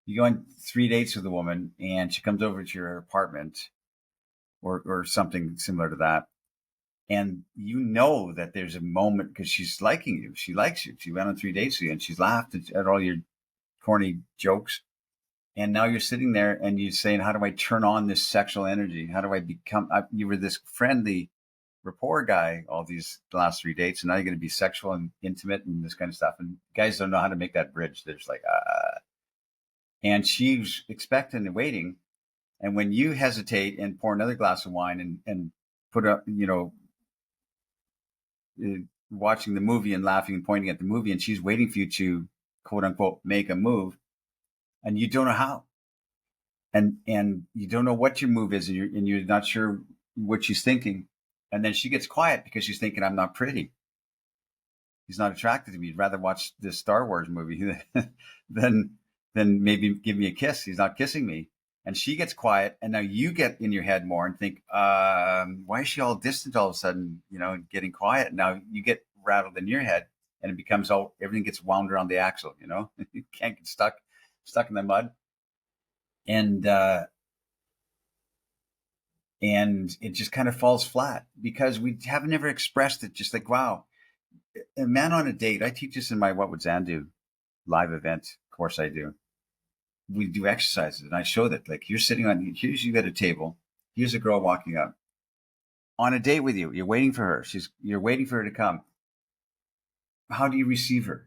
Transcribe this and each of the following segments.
You go on 3 dates with a woman, and she comes over to your apartment, or something similar to that, and you know that there's a moment because she's liking you. She likes you. She went on 3 dates with you, and she's laughed at all your corny jokes. And now you're sitting there and you're saying, how do I turn on this sexual energy? How do I become, you were this friendly rapport guy all these last 3 dates, and now you're going to be sexual and intimate and this kind of stuff. And guys don't know how to make that bridge. They're just like, and she's expecting and waiting. And when you hesitate and pour another glass of wine and put up, watching the movie and laughing and pointing at the movie, and she's waiting for you to quote unquote make a move, and you don't know how, and you don't know what your move is, and you're not sure what she's thinking, and then she gets quiet because she's thinking, I'm not pretty, he's not attracted to me, he'd rather watch this Star Wars movie than maybe give me a kiss, he's not kissing me. And she gets quiet, and now you get in your head more and think, why is she all distant all of a sudden, getting quiet? Now you get rattled in your head, and it becomes everything gets wound around the axle, you can't get stuck in the mud. And it just kind of falls flat because we have never expressed it. Just like, wow, a man on a date. I teach this in my What Would Zan Do live event course I do. We do exercises, and I show that, like, you're sitting here's you at a table, here's a girl walking up on a date with you, you're waiting for her, you're waiting for her to come. How do you receive her?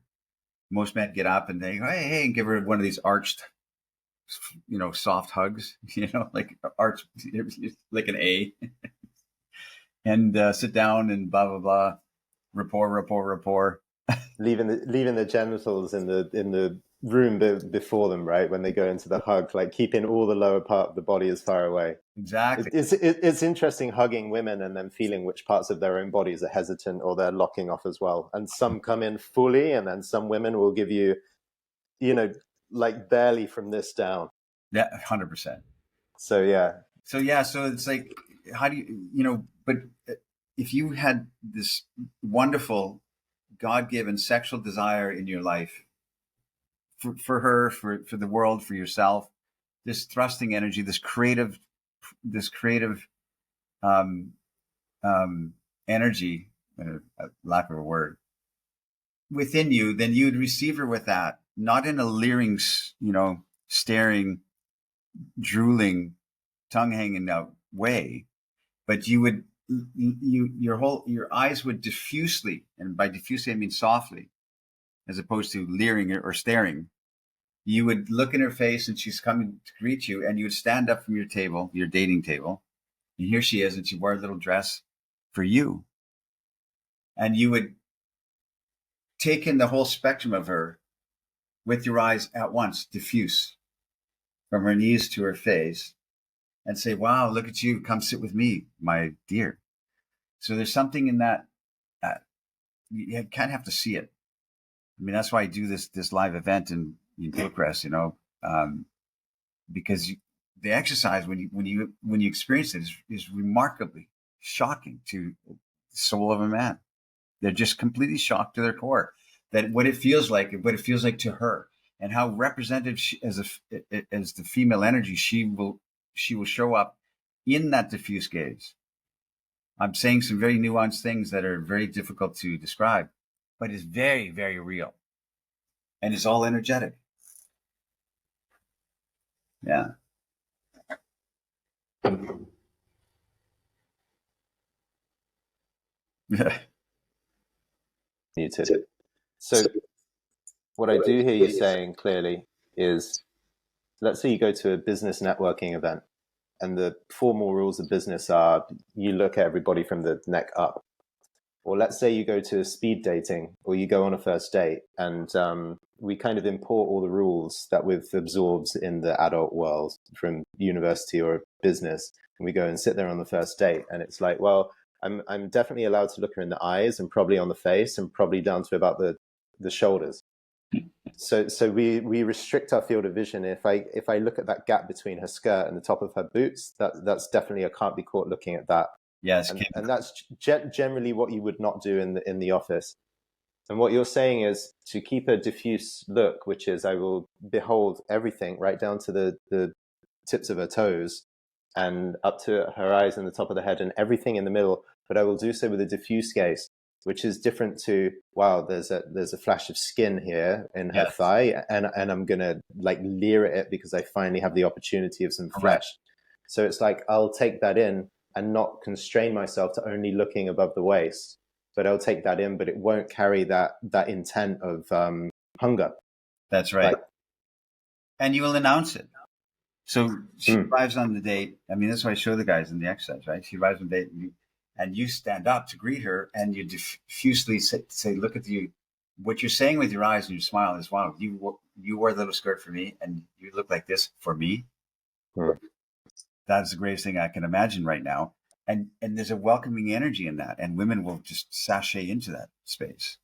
Most men get up and they go, hey, and give her one of these arched, soft hugs, like arch, like an A, and sit down and blah blah blah, rapport. Leaving the genitals in the room before them, right? When they go into the hug, like keeping all the lower part of the body as far away. Exactly. It's interesting hugging women and then feeling which parts of their own bodies are hesitant or they're locking off as well. And some come in fully, and then some women will give you, like barely from this down. Yeah, 100%. So yeah. So it's like, how do you, but if you had this wonderful God-given sexual desire in your life, for her, for the world, for yourself, this thrusting energy, this creative energy, lack of a word, within you, then you'd receive her with that, not in a leering, staring, drooling, tongue hanging out way, but you would, your eyes would diffusely, and by diffusely I mean softly, as opposed to leering or staring. You would look in her face, and she's coming to greet you, and you would stand up from your table, your dating table, and here she is, and she wore a little dress for you. And you would take in the whole spectrum of her with your eyes at once, diffuse, from her knees to her face, and say, wow, look at you, come sit with me, my dear. So there's something in that, you kind of have to see it. I mean, that's why I do this live event in Bucharest, because the exercise, when you experience it, is remarkably shocking to the soul of a man. They're just completely shocked to their core that what it feels like to her, and how representative as the female energy she will show up in that diffuse gaze. I'm saying some very nuanced things that are very difficult to describe, but it's very, very real. And it's all energetic. Yeah. Muted. So what I do hear you saying clearly is, let's say you go to a business networking event, and the formal rules of business are you look at everybody from the neck up. Or let's say you go to speed dating, or you go on a first date, and we kind of import all the rules that we've absorbed in the adult world from university or business, and we go and sit there on the first date, and it's like, well, I'm definitely allowed to look her in the eyes, and probably on the face, and probably down to about the shoulders. So we restrict our field of vision. If I look at that gap between her skirt and the top of her boots, that's definitely, I can't be caught looking at that. Yes, and that's generally what you would not do in the office. And what you're saying is to keep a diffuse look, which is I will behold everything right down to the tips of her toes and up to her eyes and the top of the head and everything in the middle. But I will do so with a diffuse gaze, which is different to, wow, there's a flash of skin here in her thigh, and I'm gonna like leer at it because I finally have the opportunity of some flesh. So it's like I'll take that in and not constrain myself to only looking above the waist, but I'll take that in, but it won't carry that intent of hunger. That's right. Like, and you will announce it. So she arrives on the date. I mean, that's why I show the guys in the exercise, right? She arrives on the date, and you stand up to greet her, and you diffusely say, look at you. What you're saying with your eyes and your smile is, wow, you wore the little skirt for me, and you look like this for me. That's the greatest thing I can imagine right now. And there's a welcoming energy in that, and women will just sashay into that space.